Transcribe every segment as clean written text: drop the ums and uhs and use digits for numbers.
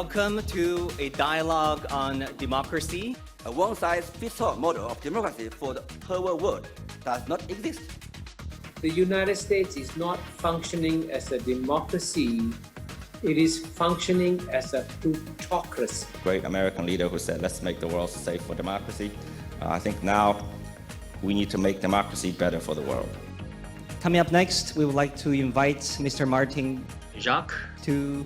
Welcome to a dialogue on democracy. A one-size-fits-all model of democracy for the whole world does not exist. The United States is not functioning as a democracy. It is functioning as a plutocracy. Great American leader who said, let's make the world safe for democracy. I think now we need to make democracy better for the world. Coming up next, we would like to invite Mr. Martin Jacques to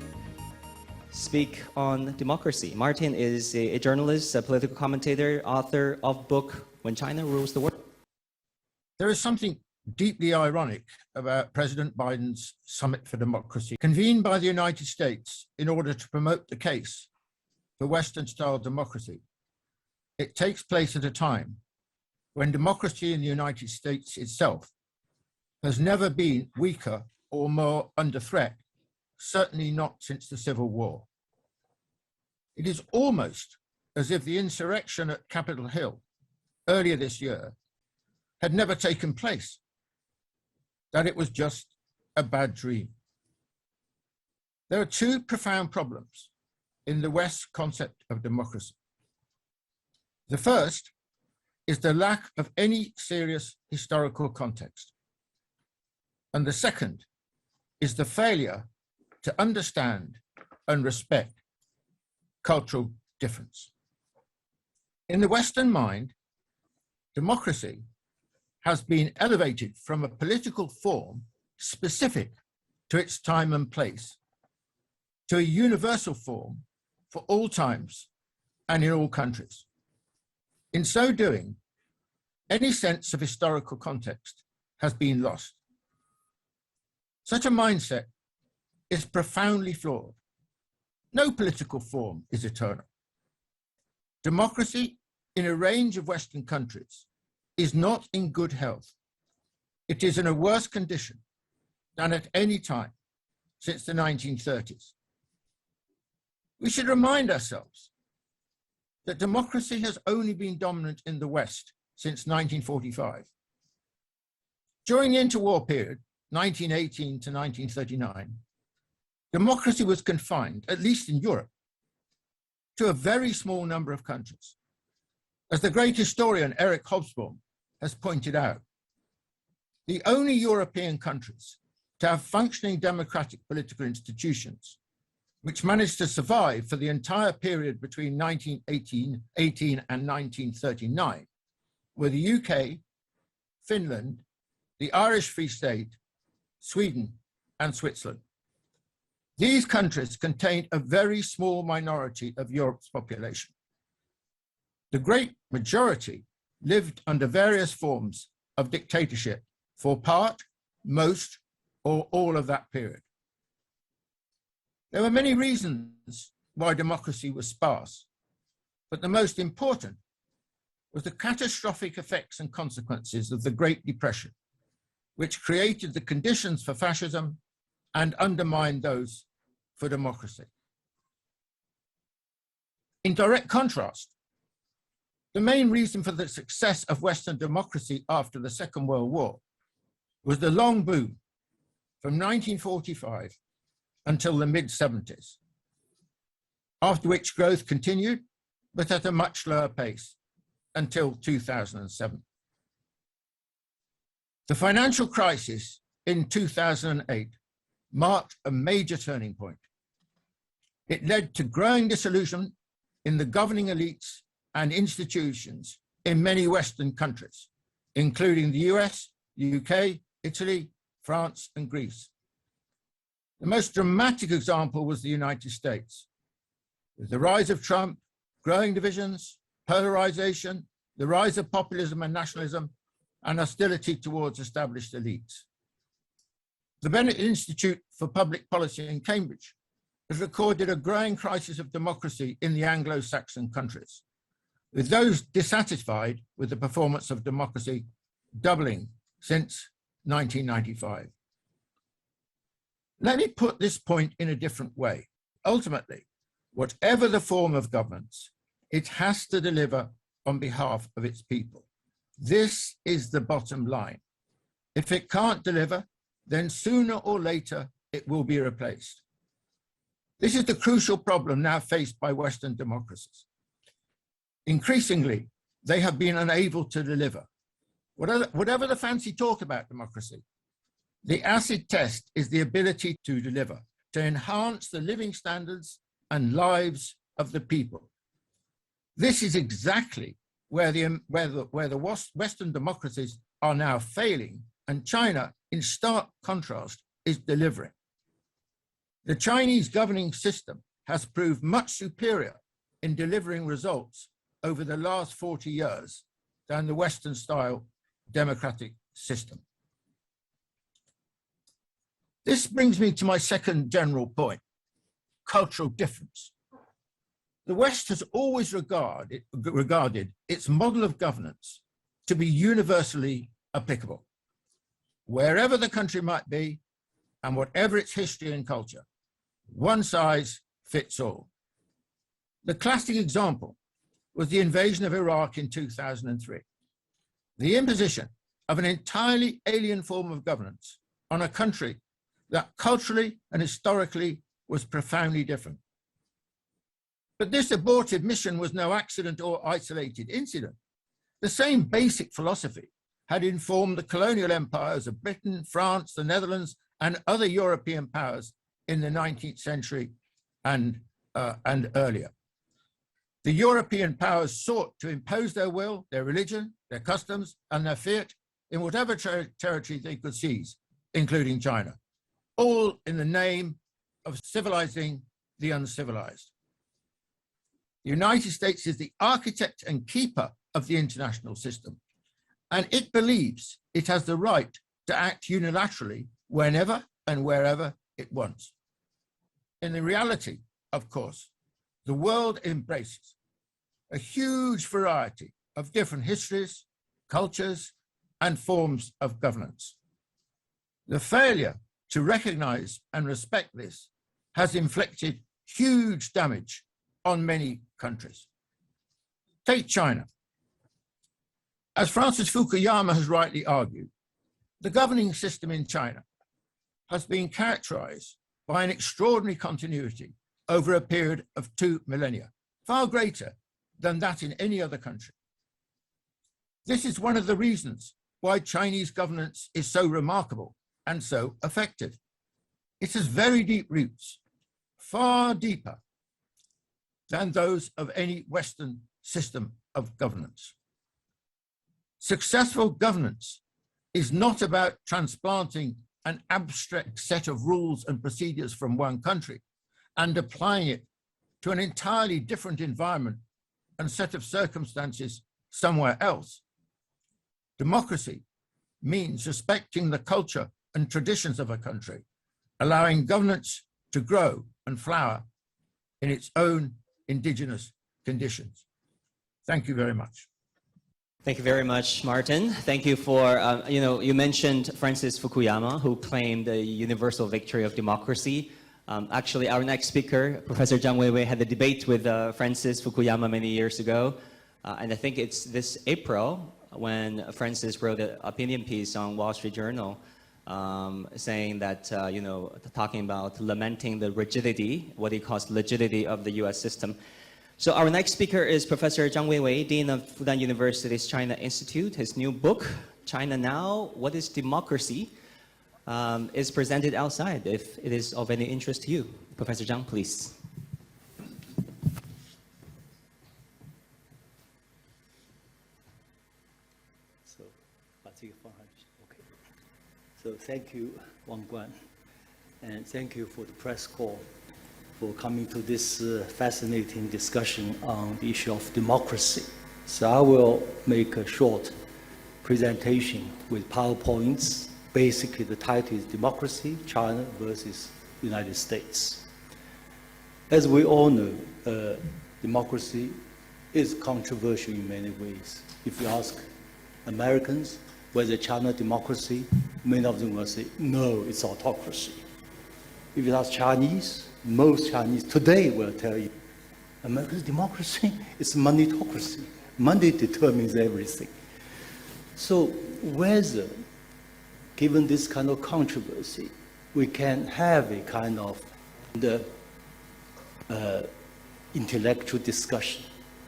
speak on democracy. Martin is a journalist, a political commentator, author of book When China Rules the World. There is something deeply ironic about President Biden's Summit for Democracy, convened by the United States in order to promote the case for Western-style democracy. It takes place at a time when democracy in the United States itself has never been weaker or more under threat, certainly not since the Civil War. It is almost as if the insurrection at Capitol Hill earlier this year had never taken place, that it was just a bad dream. There are two profound problems in the West's concept of democracy. The first is the lack of any serious historical context. And the second is the failure to understand and respect cultural difference. In the Western mind, democracy has been elevated from a political form specific to its time and place to a universal form for all times and in all countries. In so doing, any sense of historical context has been lost. Such a mindset is profoundly flawed. No political form is eternal. Democracy in a range of Western countries is not in good health. It is in a worse condition than at any time since the 1930s. We should remind ourselves that democracy has only been dominant in the West since 1945. During the interwar period, 1918 to 1939, democracy was confined, at least in Europe, to a very small number of countries. As the great historian Eric Hobsbawm has pointed out, the only European countries to have functioning democratic political institutions which managed to survive for the entire period between 1918 and 1939 were the UK, Finland, the Irish Free State, Sweden, and Switzerland. These countries contained a very small minority of Europe's population. The great majority lived under various forms of dictatorship for part, most, or all of that period. There were many reasons why democracy was sparse, but the most important was the catastrophic effects and consequences of the Great Depression, which created the conditions for fascism and undermined those for democracy. In direct contrast, the main reason for the success of Western democracy after the Second World War was the long boom from 1945 until the mid-70s, after which growth continued, but at a much lower pace until 2007. The financial crisis in 2008 marked a major turning point. It led to growing disillusionment in the governing elites and institutions in many Western countries, including the US, UK, Italy, France, and Greece. The most dramatic example was the United States, with the rise of Trump, growing divisions, polarization, the rise of populism and nationalism, and hostility towards established elites. The Bennett Institute for Public Policy in Cambridge has recorded a growing crisis of democracy in the Anglo-Saxon countries, with those dissatisfied with the performance of democracy doubling since 1995. Let me put this point in a different way. Ultimately, whatever the form of governance, it has to deliver on behalf of its people. This is the bottom line. If it can't deliver, then sooner or later it will be replaced. This is the crucial problem now faced by Western democracies. Increasingly, they have been unable to deliver. Whatever the fancy talk about democracy, the acid test is the ability to deliver, to enhance the living standards and lives of the people. This is exactly where the Western democracies are now failing, and China, in stark contrast, is delivering. The Chinese governing system has proved much superior in delivering results over the last 40 years than the Western-style democratic system. This brings me to my second general point, cultural difference. The West has always regarded its model of governance to be universally applicable, wherever the country might be and whatever its history and culture. One size fits all. The classic example was the invasion of Iraq in 2003. The imposition of an entirely alien form of governance on a country that culturally and historically was profoundly different. But this abortive mission was no accident or isolated incident. The same basic philosophy had informed the colonial empires of Britain, France, the Netherlands, and other European powers in the 19th century and earlier. The European powers sought to impose their will, their religion, their customs, and their fiat in whatever territory they could seize, including China, all in the name of civilizing the uncivilized. The United States is the architect and keeper of the international system, and it believes it has the right to act unilaterally whenever and wherever it wants. In the reality, of course, the world embraces a huge variety of different histories, cultures, and forms of governance. The failure to recognize and respect this has inflicted huge damage on many countries. Take China. As Francis Fukuyama has rightly argued, the governing system in China has been characterized by an extraordinary continuity over a period of 2 millennia, far greater than that in any other country. This is one of the reasons why Chinese governance is so remarkable and so effective. It has very deep roots, far deeper than those of any Western system of governance. Successful governance is not about transplanting an abstract set of rules and procedures from one country and applying it to an entirely different environment and set of circumstances somewhere else. Democracy means respecting the culture and traditions of a country, allowing governance to grow and flower in its own indigenous conditions. Thank you very much. Thank you very much, Martin. Thank you for, you mentioned Francis Fukuyama, who claimed the universal victory of democracy. Actually, our next speaker, Professor Zhang Weiwei, had a debate with Francis Fukuyama many years ago. And I think it's this April when Francis wrote an opinion piece on Wall Street Journal saying that, talking about lamenting the rigidity, what he calls rigidity of the US system. So our next speaker is Professor Zhang Weiwei, Dean of Fudan University's China Institute. His new book, China Now, What is Democracy, is presented outside if it is of any interest to you. Professor Zhang, please. So thank you, Wang Guan, and thank you for the press call for coming to this fascinating discussion on the issue of democracy. So I will make a short presentation with PowerPoints. Basically, the title is Democracy, China versus United States. As we all know, democracy is controversial in many ways. If you ask Americans whether China democracy, many of them will say, no, it's autocracy. If you ask Chinese, most Chinese today will tell you, America's democracy is moneytocracy. Money determines everything. So whether, given this kind of controversy, we can have a kind of the intellectual discussion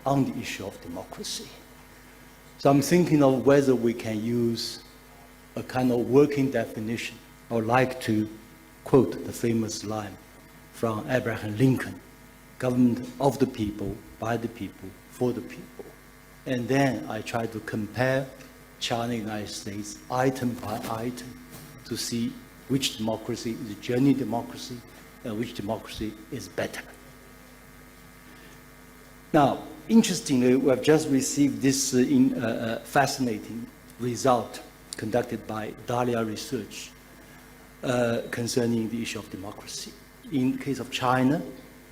on the issue of democracy. So I'm thinking of whether we can use a kind of working definition. I would like to quote the famous line from Abraham Lincoln, government of the people, by the people, for the people. And then I try to compare China and the United States item by item to see which democracy is a genuine democracy and which democracy is better. Now, interestingly, we have just received this fascinating result conducted by Dahlia Research concerning the issue of democracy. In the case of China,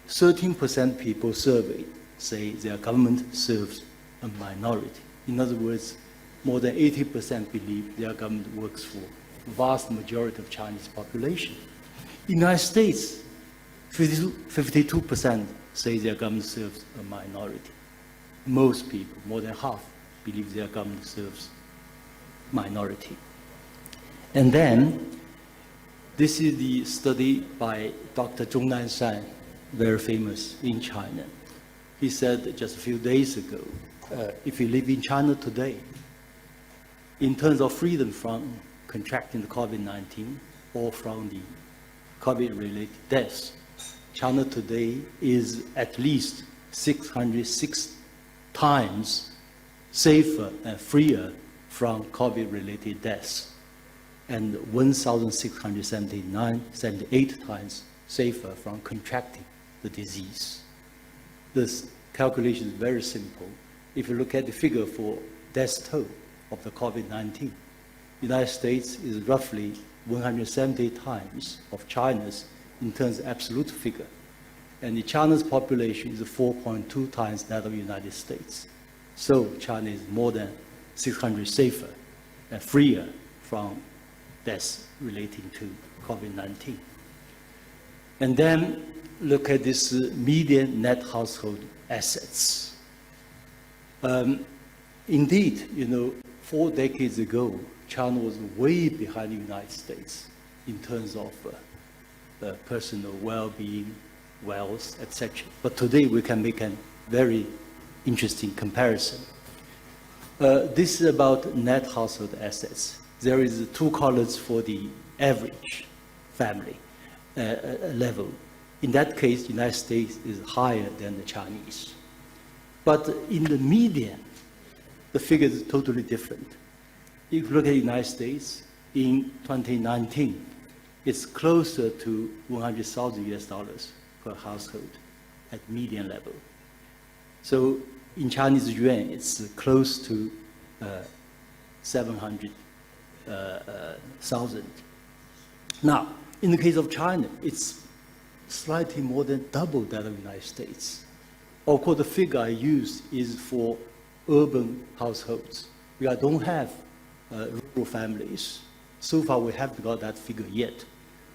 13% people surveyed say their government serves a minority. In other words, more than 80% believe their government works for the vast majority of Chinese population. In the United States, 52% say their government serves a minority. Most people, more than half, believe their government serves minority. And then, this is the study by Dr. Zhong Nanshan, very famous in China. He said just a few days ago, if you live in China today, in terms of freedom from contracting the COVID-19 or from the COVID-related deaths, China today is at least 606 times safer and freer from COVID-related deaths, and 1,678 times safer from contracting the disease. This calculation is very simple. If you look at the figure for death toll of the COVID-19, the United States is roughly 170 times of China's in terms of absolute figure. And China's population is 4.2 times that of the United States. So China is more than 600 safer and freer from deaths relating to COVID-19. And then look at this median net household assets. Indeed, 4 decades ago, China was way behind the United States in terms of personal well-being, wealth, etc. But today we can make a very interesting comparison. This is about net household assets. There is 2 columns for the average family level. In that case, the United States is higher than the Chinese. But in the median, the figure is totally different. If you look at the United States, in 2019, it's closer to $100,000 per household at median level. So in Chinese yuan, it's close to 700,000. Now, in the case of China, it's slightly more than double that of the United States. Of course, the figure I use is for urban households. We don't have rural families. So far, we haven't got that figure yet.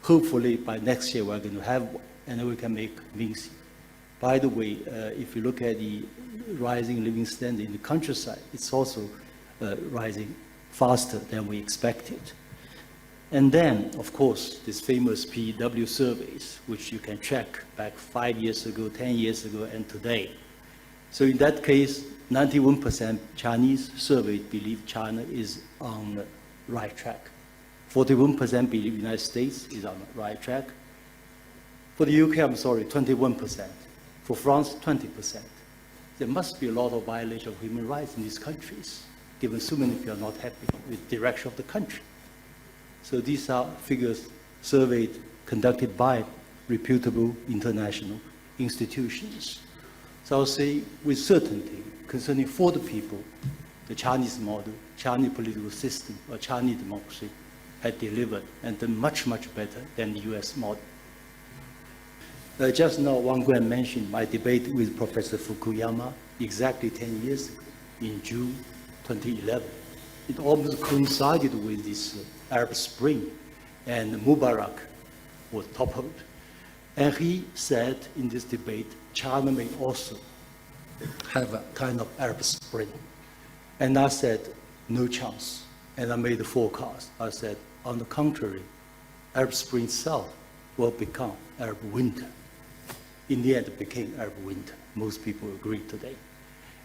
Hopefully, by next year, we're going to have one, and then we can make convincing. By the way, if you look at the rising living standard in the countryside, it's also rising faster than we expected. And then, of course, this famous PEW surveys, which you can check back 5 years ago, 10 years ago, and today. So in that case, 91% Chinese surveyed believe China is on the right track. 41% believe the United States is on the right track. For the UK, 21%. For France, 20%. There must be a lot of violation of human rights in these countries, given so many people are not happy with the direction of the country. So these are figures surveyed, conducted by reputable international institutions. So I'll say with certainty, concerning for the people, the Chinese model, Chinese political system, or Chinese democracy had delivered and done much, much better than the US model. Just now, Wang Guan mentioned my debate with Professor Fukuyama exactly 10 years ago, in June 2011. It almost coincided with this Arab Spring, and Mubarak was toppled. And he said in this debate, China may also have a kind of Arab Spring. And I said, no chance. And I made a forecast. I said, on the contrary, Arab Spring itself will become Arab Winter. in the end it became Arab winter. Most people agree today.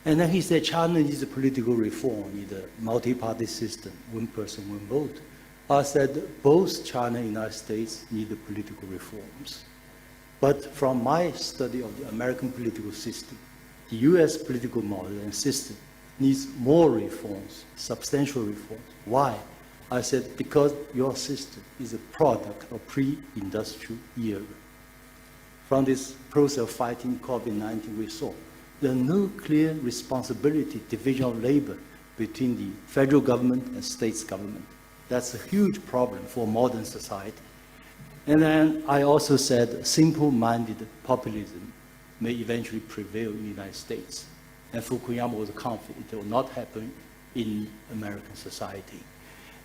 And then he said China needs a political reform, needs a multi-party system, one person, one vote. I said both China and the United States need the political reforms. But from my study of the American political system, the US political model and system needs more reforms, substantial reforms. Why? I said, because your system is a product of pre-industrial era. From this process of fighting COVID-19, we saw the no clear responsibility, division of labor between the federal government and states government. That's a huge problem for modern society. And then I also said simple-minded populism may eventually prevail in the United States. And Fukuyama was confident it will not happen in American society.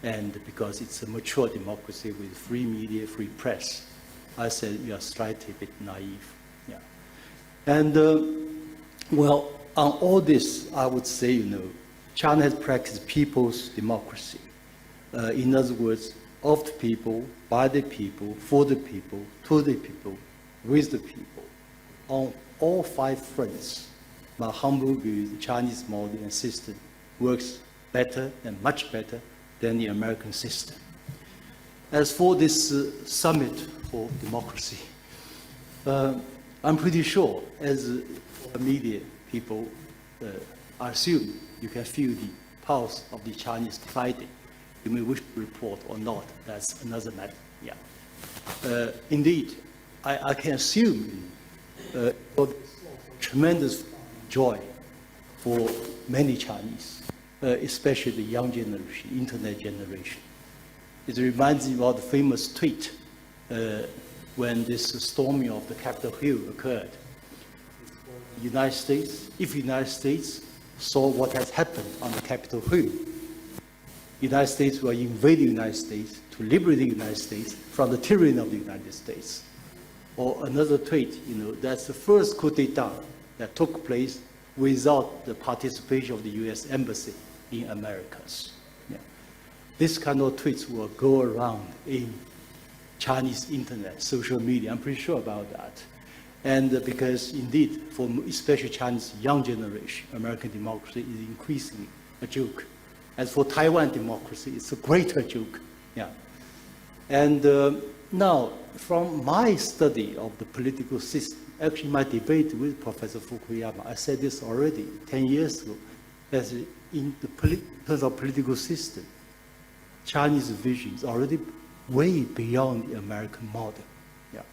And because it's a mature democracy with free media, free press, I said you are slightly a bit naive. Yeah. And well, on all this, I would say, China has practiced people's democracy. In other words, of the people, by the people, for the people, to the people, with the people. On all 5 fronts, my humble view, the Chinese model and system works better and much better than the American system. As for this summit for democracy, I'm pretty sure, as media people, I assume you can feel the pulse of the Chinese fighting. You may wish to report or not, that's another matter. Yeah. Indeed, I can assume tremendous joy for many Chinese, especially the young generation, internet generation. It reminds me of the famous tweet when this storming of the Capitol Hill occurred. United States, if the United States saw what has happened on the Capitol Hill, United States will invade the United States to liberate the United States from the tyranny of the United States. Or another tweet, that's the first coup d'etat that took place without the participation of the US Embassy in Americas. Yeah. This kind of tweets will go around in Chinese internet, social media, I'm pretty sure about that. And because indeed, for especially Chinese young generation, American democracy is increasingly a joke. As for Taiwan democracy, it's a greater joke. Yeah. And now, from my study of the political system, actually my debate with Professor Fukuyama, I said this already 10 years ago, that in terms of political system, Chinese vision is already way beyond the American model. Yeah.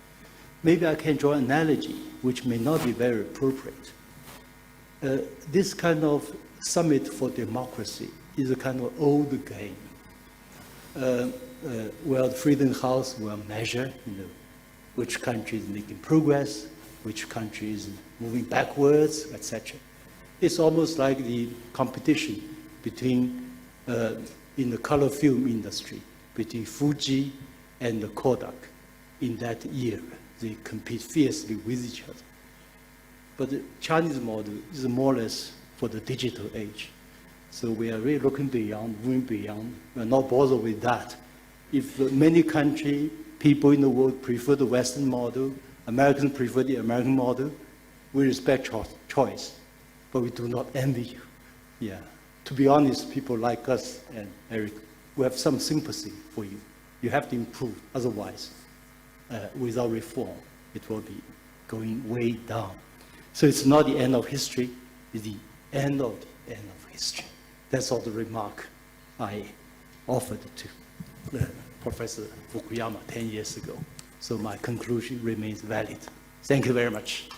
Maybe I can draw an analogy, which may not be very appropriate. This kind of summit for democracy is a kind of old game. Where the Freedom House will measure, which country is making progress, which country is moving backwards, etc. It's almost like the competition between, in the color film industry, between Fuji and the Kodak in that year. They compete fiercely with each other. But the Chinese model is more or less for the digital age. So we are really looking beyond, moving beyond. We're not bothered with that. If many countries, people in the world prefer the Western model, Americans prefer the American model, we respect choice, but we do not envy you. Yeah. To be honest, people like us and Eric, we have some sympathy for you. You have to improve, otherwise, without reform, it will be going way down. So it's not the end of history, it's the end of history. That's all the remark I offered to Professor Fukuyama 10 years ago. So my conclusion remains valid. Thank you very much.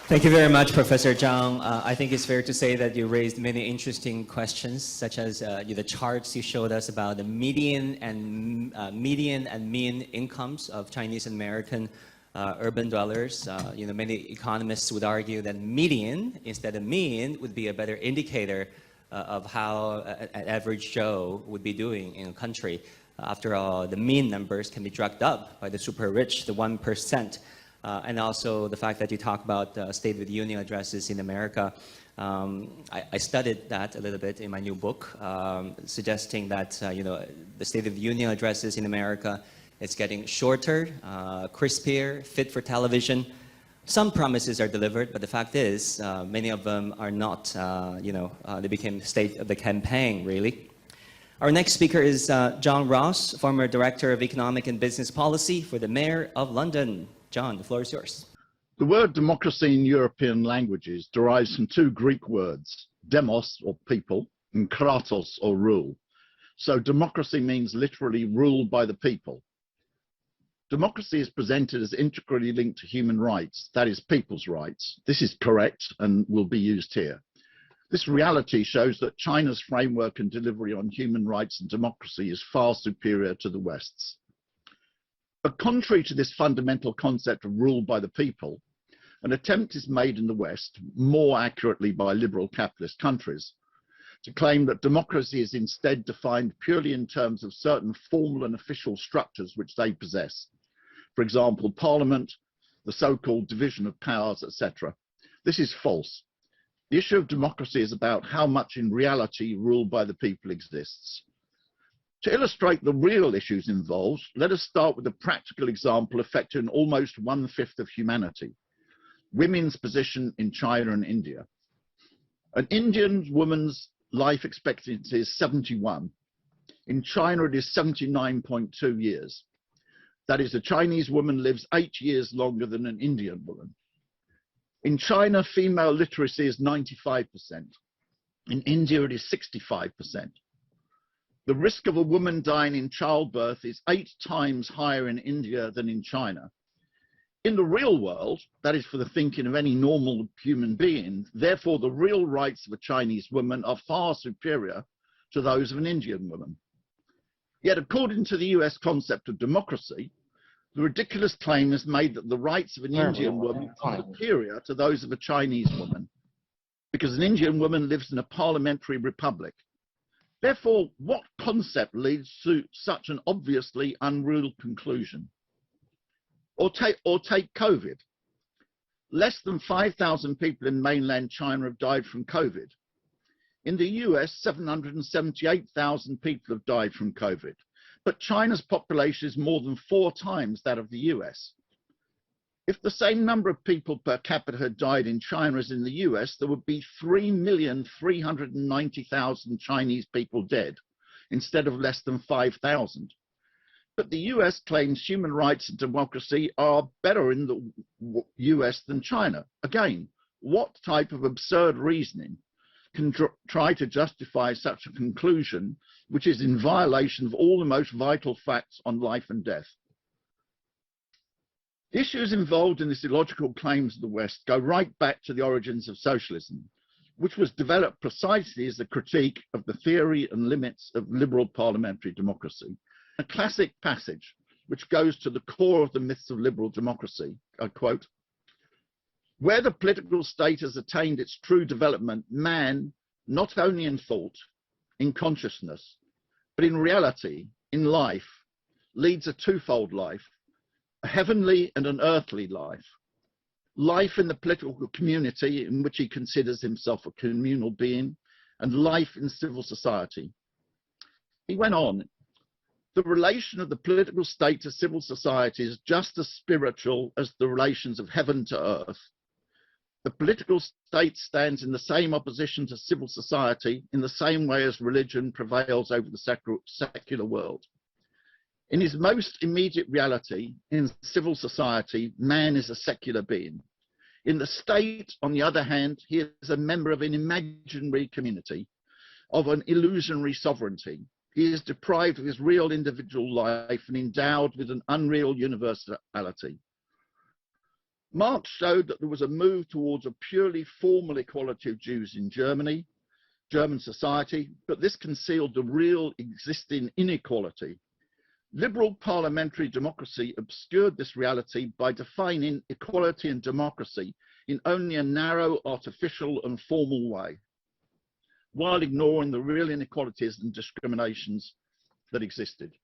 Thank you very much, Professor Zhang. I think it's fair to say that you raised many interesting questions, such as the charts you showed us about the median and mean incomes of Chinese American urban dwellers. Many economists would argue that median instead of mean would be a better indicator of how an average Joe would be doing in a country. After all, the mean numbers can be drugged up by the super rich, the 1%. And also the fact that you talk about State of the Union addresses in America. I studied that a little bit in my new book, suggesting that the State of the Union addresses in America It's getting shorter, crispier, fit for television. Some promises are delivered, but the fact is, many of them are not, they became state of the campaign, really. Our next speaker is John Ross, former Director of Economic and Business Policy for the Mayor of London. John, the floor is yours. The word democracy in European languages derives from two Greek words, demos, or people, and kratos, or rule. So democracy means literally ruled by the people. Democracy is presented as integrally linked to human rights, that is, people's rights. This is correct and will be used here. This reality shows that China's framework and delivery on human rights and democracy is far superior to the West's. But contrary to this fundamental concept of rule by the people, an attempt is made in the West, more accurately by liberal capitalist countries, to claim that democracy is instead defined purely in terms of certain formal and official structures which they possess. For example, parliament, the so-called division of powers, etc. This is false. The issue of democracy is about how much in reality rule by the people exists. To illustrate the real issues involved, let us start with a practical example affecting almost 1/5 of humanity: women's position in China and India. An Indian woman's life expectancy is 71. In China, it is 79.2 years. That is, a Chinese woman lives 8 years longer than an Indian woman. In China, female literacy is 95%. In India, it is 65%. The risk of a woman dying in childbirth is 8 times higher in India than in China. In the real world, that is for the thinking of any normal human being, therefore the real rights of a Chinese woman are far superior to those of an Indian woman. Yet according to the US concept of democracy, the ridiculous claim is made that the rights of an Indian woman are superior to those of a Chinese woman, because an Indian woman lives in a parliamentary republic. Therefore, what concept leads to such an obviously unreal conclusion? Or take COVID. Less than 5,000 people in mainland China have died from COVID. In the US, 778,000 people have died from COVID. But China's population is more than 4 times that of the US. If the same number of people per capita had died in China as in the US, there would be 3,390,000 Chinese people dead, instead of less than 5,000. But the US claims human rights and democracy are better in the US than China. Again, what type of absurd reasoning can try to justify such a conclusion, which is in violation of all the most vital facts on life and death? The issues involved in this illogical claims of the West go right back to the origins of socialism, which was developed precisely as a critique of the theory and limits of liberal parliamentary democracy. A classic passage which goes to the core of the myths of liberal democracy, I quote, "Where the political state has attained its true development, man, not only in thought, in consciousness, but in reality, in life, leads a twofold life, a heavenly and an earthly life. Life in the political community in which he considers himself a communal being, and life in civil society." He went on, "The relation of the political state to civil society is just as spiritual as the relations of heaven to earth. The political state stands in the same opposition to civil society in the same way as religion prevails over the secular world. In his most immediate reality, in civil society, man is a secular being. In the state, on the other hand, he is a member of an imaginary community, of an illusionary sovereignty. He is deprived of his real individual life and endowed with an unreal universality. Marx showed that there was a move towards a purely formal equality of Jews in German society, but this concealed the real existing inequality. Liberal parliamentary democracy obscured this reality by defining equality and democracy in only a narrow, artificial and formal way, while ignoring the real inequalities and discriminations that existed.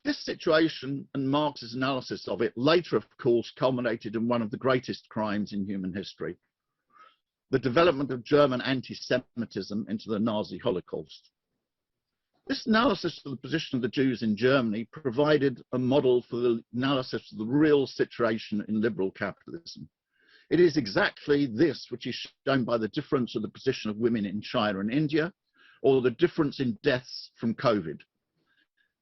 This situation and Marx's analysis of it later, of course, culminated in one of the greatest crimes in human history, the development of German anti-Semitism into the Nazi Holocaust. This analysis of the position of the Jews in Germany provided a model for the analysis of the real situation in liberal capitalism. It is exactly this which is shown by the difference of the position of women in China and India, or the difference in deaths from COVID.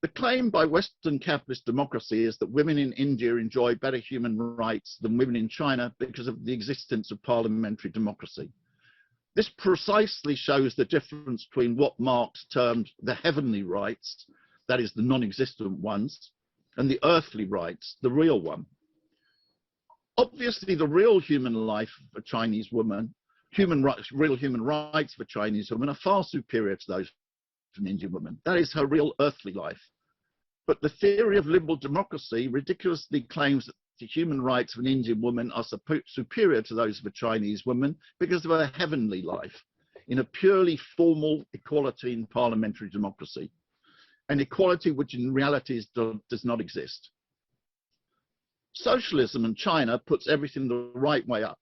The claim by Western capitalist democracy is that women in India enjoy better human rights than women in China because of the existence of parliamentary democracy. This precisely shows the difference between what Marx termed the heavenly rights, that is the non-existent ones, and the earthly rights, the real one. Obviously, the real human life of a Chinese woman, real human rights for Chinese women are far superior to those of an Indian woman. That is her real earthly life. But the theory of liberal democracy ridiculously claims that the human rights of an Indian woman are superior to those of a Chinese woman because of her heavenly life in a purely formal equality in parliamentary democracy, an equality which in reality does not exist. Socialism in China puts everything the right way up.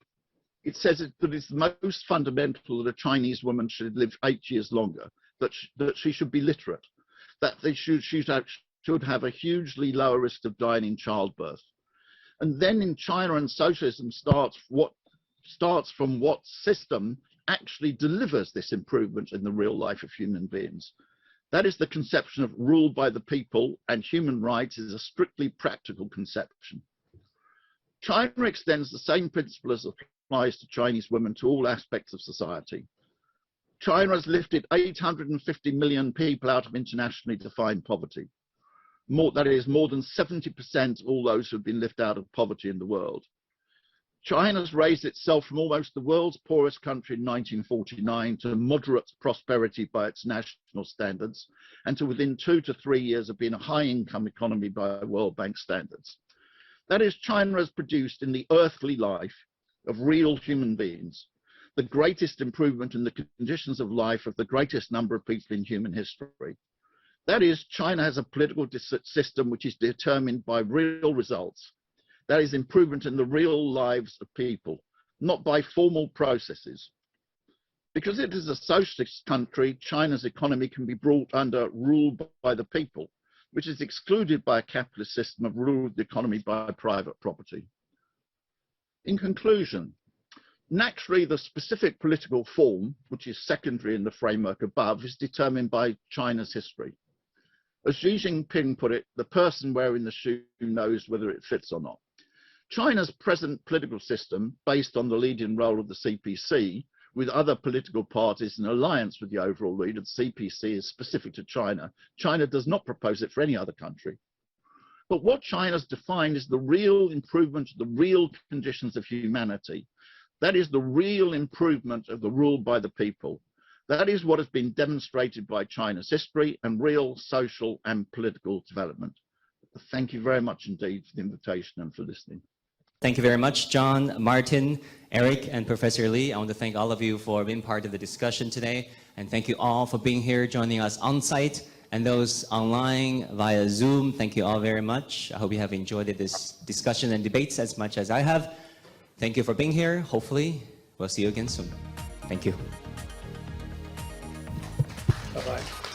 It says that it's most fundamental that a Chinese woman should live 8 years longer, that she should be literate, that they should have a hugely lower risk of dying in childbirth. And then in China and socialism starts from what system actually delivers this improvement in the real life of human beings. That is the conception of rule by the people, and human rights is a strictly practical conception. China extends the same principle as applies to Chinese women to all aspects of society. China has lifted 850 million people out of internationally defined poverty. That is more than 70% of all those who have been lifted out of poverty in the world. China has raised itself from almost the world's poorest country in 1949 to moderate prosperity by its national standards, and to within 2 to 3 years of being a high-income economy by World Bank standards. That is, China has produced in the earthly life of real human beings the greatest improvement in the conditions of life of the greatest number of people in human history. That is, China has a political system which is determined by real results. That is, improvement in the real lives of people, not by formal processes. Because it is a socialist country, China's economy can be brought under rule by the people, which is excluded by a capitalist system of rule of the economy by private property. In conclusion, naturally, the specific political form, which is secondary in the framework above, is determined by China's history. As Xi Jinping put it, the person wearing the shoe knows whether it fits or not. China's present political system, based on the leading role of the CPC, with other political parties in alliance with the overall leader, the CPC is specific to China. China does not propose it for any other country. But what China's defined is the real improvement of the real conditions of humanity. That is the real improvement of the rule by the people. That is what has been demonstrated by China's history and real social and political development. Thank you very much indeed for the invitation and for listening. Thank you very much, John, Martin, Eric, and Professor Lee. I want to thank all of you for being part of the discussion today. And thank you all for being here, joining us on site, and those online via Zoom. Thank you all very much. I hope you have enjoyed this discussion and debates as much as I have. Thank you for being here. Hopefully, we'll see you again soon. Thank you. Bye-bye.